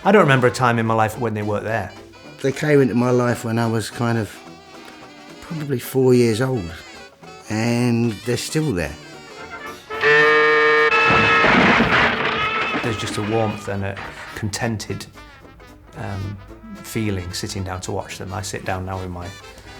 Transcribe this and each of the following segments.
I don't remember a time in my life when they weren't there. They came into my life when I was kind of probably 4 years old, and they're still there. There's just a warmth and a contented feeling sitting down to watch them. I sit down now with my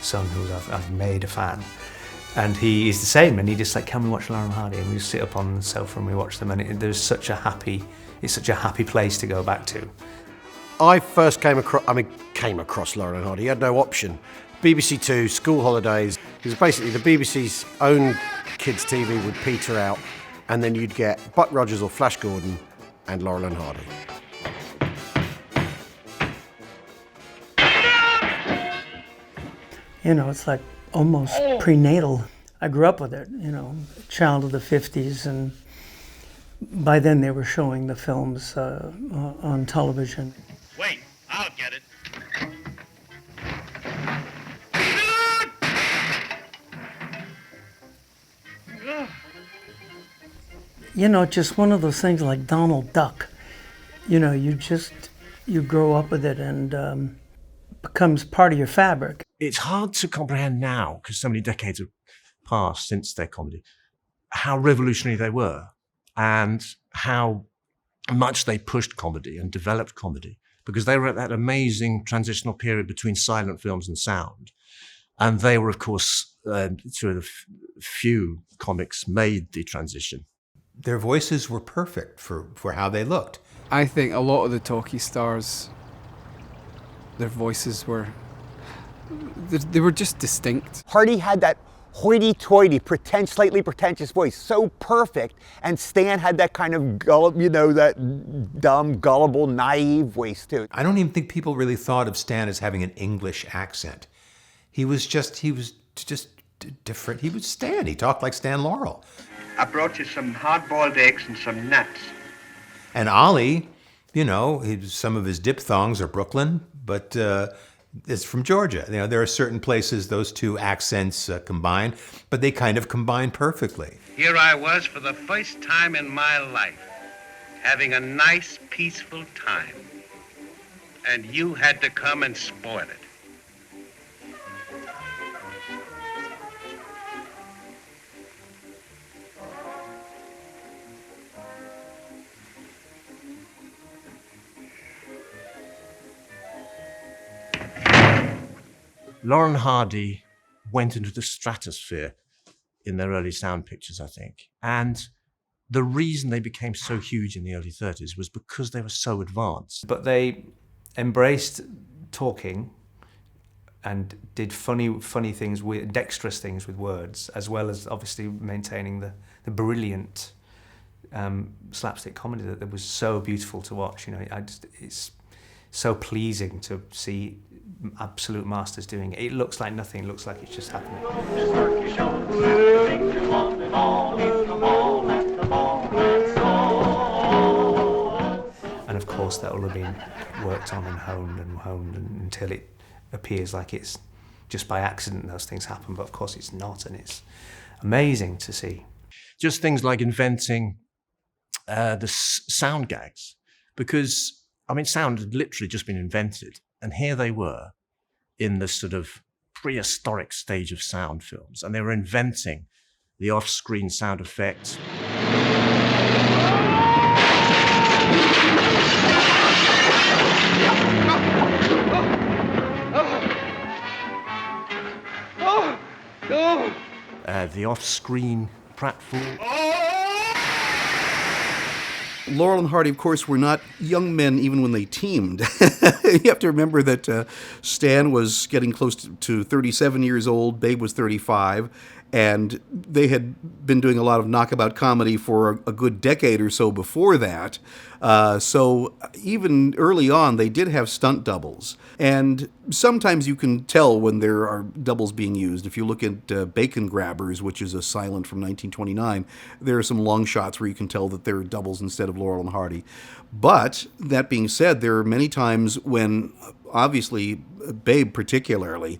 son, who I've made a fan, and he is the same, and he just like, can we watch Laurel and Hardy? And we just sit up on the sofa and we watch them, and it's such a happy place to go back to. I first came across Laurel and Hardy. You had no option. BBC Two, school holidays. It was basically the BBC's own kids' TV would peter out, and then you'd get Buck Rogers or Flash Gordon and Laurel and Hardy. You know, it's like almost prenatal. I grew up with it, you know, child of the 50s, and by then they were showing the films on television. Wait, I'll get it. You know, just one of those things like Donald Duck. You know, you grow up with it and becomes part of your fabric. It's hard to comprehend now, because so many decades have passed since their comedy, how revolutionary they were and how much they pushed comedy and developed comedy, because they were at that amazing transitional period between silent films and sound. And they were, of course, two of the few comics made the transition. Their voices were perfect for how they looked. I think a lot of the talkie stars, their voices were just distinct. Hardy had that hoity-toity, slightly pretentious voice, so perfect, and Stan had that kind of, that dumb, gullible, naive voice too. I don't even think people really thought of Stan as having an English accent. He was just different. He was Stan. He talked like Stan Laurel. I brought you some hard-boiled eggs and some nuts. And Ollie, you know, some of his diphthongs are Brooklyn, but it's from Georgia. You know, there are certain places those two accents combine, but they kind of combine perfectly. Here I was for the first time in my life, having a nice, peaceful time. And you had to come and spoil it. Laurel and Hardy went into the stratosphere in their early sound pictures, I think. And the reason they became so huge in the early 30s was because they were so advanced. But they embraced talking and did funny things, dexterous things with words, as well as obviously maintaining the brilliant slapstick comedy that was so beautiful to watch. You know, it's so pleasing to see absolute masters doing it. It looks like nothing, it looks like it's just happening. And of course that will have been worked on and honed until it appears like it's just by accident those things happen, but of course it's not, and it's amazing to see. Just things like inventing the sound gags, because, I mean, sound had literally just been invented. And here they were in this sort of prehistoric stage of sound films, and they were inventing the off-screen sound effects. The off-screen pratfall. Laurel and Hardy, of course, were not young men even when they teamed. You have to remember that Stan was getting close to 37 years old, Babe was 35, and they had been doing a lot of knockabout comedy for a good decade or so before that. So even early on, they did have stunt doubles. And sometimes you can tell when there are doubles being used. If you look at Bacon Grabbers, which is a silent from 1929, there are some long shots where you can tell that they're doubles instead of Laurel and Hardy. But that being said, there are many times when, obviously, Babe particularly,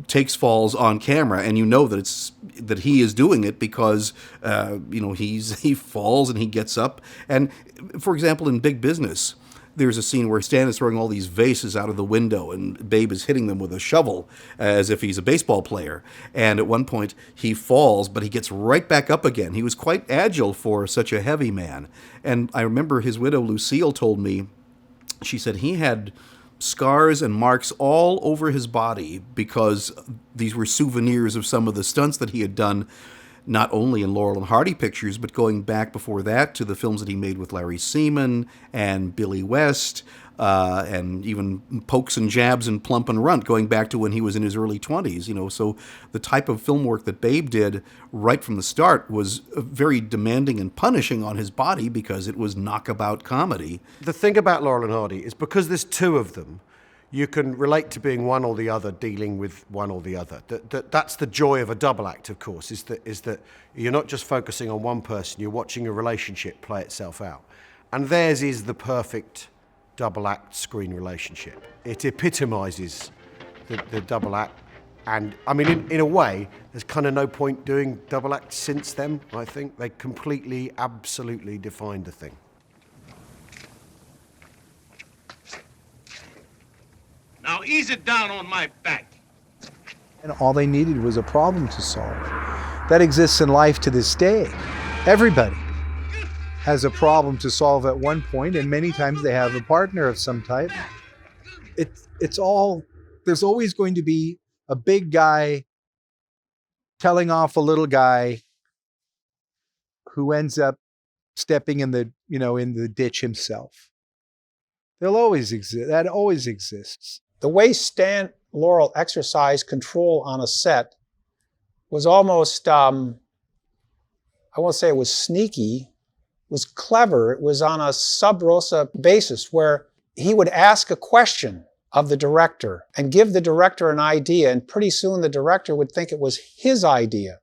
takes falls on camera, and you know that he is doing it because he falls and he gets up. And for example, in Big Business, There's a scene where Stan is throwing all these vases out of the window and Babe is hitting them with a shovel as if he's a baseball player. And at one point he falls, but he gets right back up again. He was quite agile for such a heavy man. And I remember his widow Lucille told me, she said he had scars and marks all over his body because these were souvenirs of some of the stunts that he had done, not only in Laurel and Hardy pictures, but going back before that to the films that he made with Larry Seaman and Billy West, and even Pokes and Jabs and Plump and Runt, going back to when he was in his early 20s. You know, so the type of film work that Babe did right from the start was very demanding and punishing on his body because it was knockabout comedy. The thing about Laurel and Hardy is because there's two of them, you can relate to being one or the other, dealing with one or the other. That's the joy of a double act, of course, is that you're not just focusing on one person, you're watching a relationship play itself out. And theirs is the perfect double act screen relationship. It epitomizes the double act. And I mean, in a way, there's kind of no point doing double acts since then, I think. They completely, absolutely defined the thing. Now ease it down on my back. And all they needed was a problem to solve. That exists in life to this day. Everybody has a problem to solve at one point, and many times they have a partner of some type. There's always going to be a big guy telling off a little guy who ends up stepping in the ditch himself. They'll always exist. That always exists. The way Stan Laurel exercised control on a set was almost, I won't say it was sneaky, it was clever. It was on a sub rosa basis where he would ask a question of the director and give the director an idea, and pretty soon the director would think it was his idea.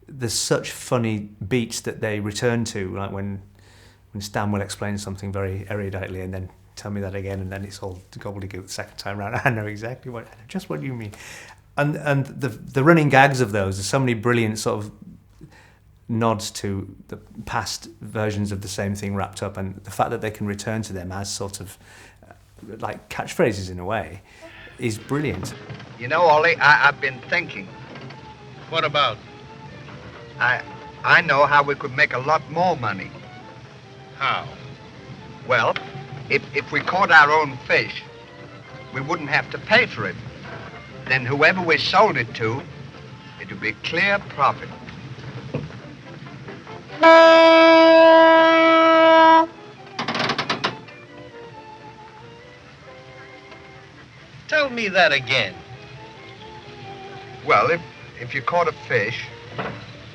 There's such funny beats that they return to, like when Stan will explain something very eruditely and then tell me that again, and then it's all gobbledygook the second time round. I know exactly what you mean. And the running gags of those, there's so many brilliant sort of nods to the past versions of the same thing wrapped up, and the fact that they can return to them as sort of like catchphrases in a way is brilliant. You know, Ollie, I've been thinking. What about? I know how we could make a lot more money. How? Well, if we caught our own fish, we wouldn't have to pay for it. Then whoever we sold it to, it would be clear profit. Tell me that again. Well, if you caught a fish,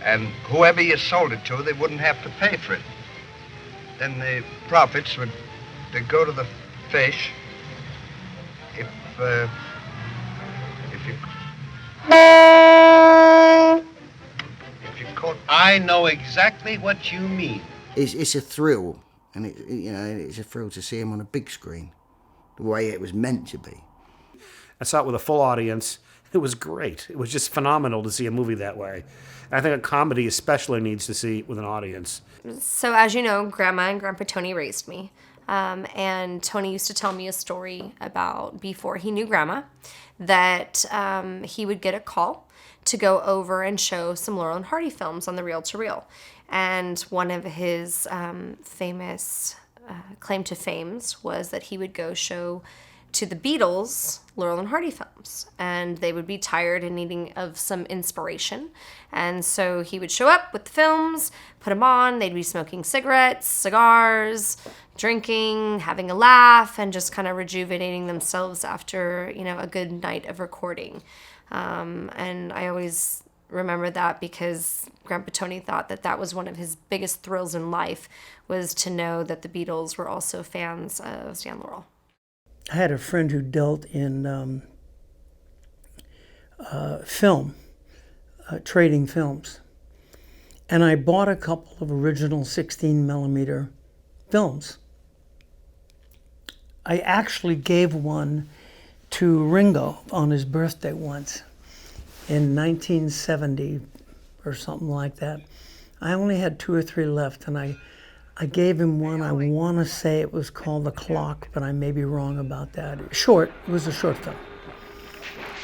and whoever you sold it to, they wouldn't have to pay for it. Then the profits would go to the fish. If you caught... I know exactly what you mean. It's a thrill, and it's a thrill to see him on a big screen, the way it was meant to be. I saw it with a full audience. It was great. It was just phenomenal to see a movie that way. I think a comedy especially needs to see it with an audience. So as you know, Grandma and Grandpa Tony raised me. And Tony used to tell me a story about before he knew Grandma, that he would get a call to go over and show some Laurel and Hardy films on the reel-to-reel. And one of his famous claim to fames was that he would go show to the Beatles Laurel and Hardy films, and they would be tired and needing of some inspiration. And so he would show up with the films, put them on, they'd be smoking cigarettes, cigars, drinking, having a laugh, and just kind of rejuvenating themselves after, a good night of recording. And I always remember that because Grandpa Tony thought that was one of his biggest thrills in life, was to know that the Beatles were also fans of Stan Laurel. I had a friend who dealt in film, trading films. And I bought a couple of original 16 millimeter films. I actually gave one to Ringo on his birthday once in 1970 or something like that. I only had 2 or 3 left, and I I gave him one, I want to say it was called The Clock, but I may be wrong about that. Short, it was a short film.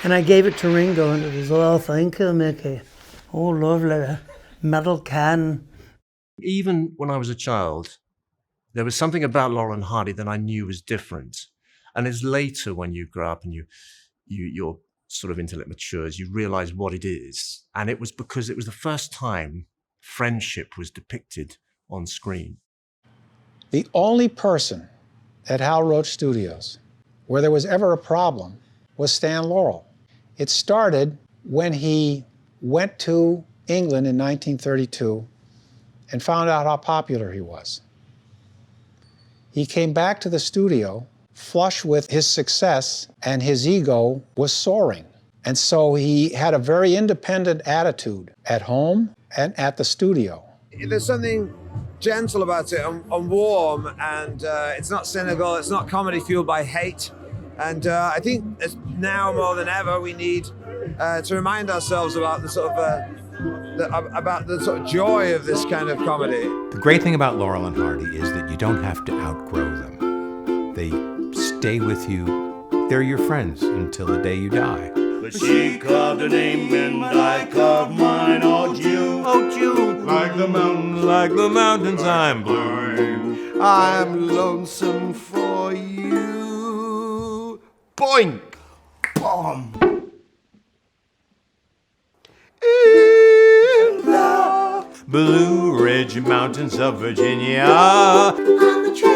And I gave it to Ringo, and it was, oh, thank you, Mickey. Oh, lovely, metal can. Even when I was a child, there was something about Laurel and Hardy that I knew was different. And it's later when you grow up and your sort of intellect matures, you realize what it is. And it was because it was the first time friendship was depicted on screen. The only person at Hal Roach Studios where there was ever a problem was Stan Laurel. It started when he went to England in 1932 and found out how popular he was. He came back to the studio flush with his success, and his ego was soaring. And so he had a very independent attitude at home and at the studio. There's something gentle about it and warm, and it's not cynical, it's not comedy fueled by hate. And I think now more than ever we need to remind ourselves about the sort of joy of this kind of comedy. The great thing about Laurel and Hardy is that you don't have to outgrow them. They stay with you. They're your friends until the day you die. But she carved her name and I carved mine. Oh June, like the mountains, I'm blue. I'm lonesome for you. Boing! Bomb! Blue Ridge Mountains of Virginia. On the trail.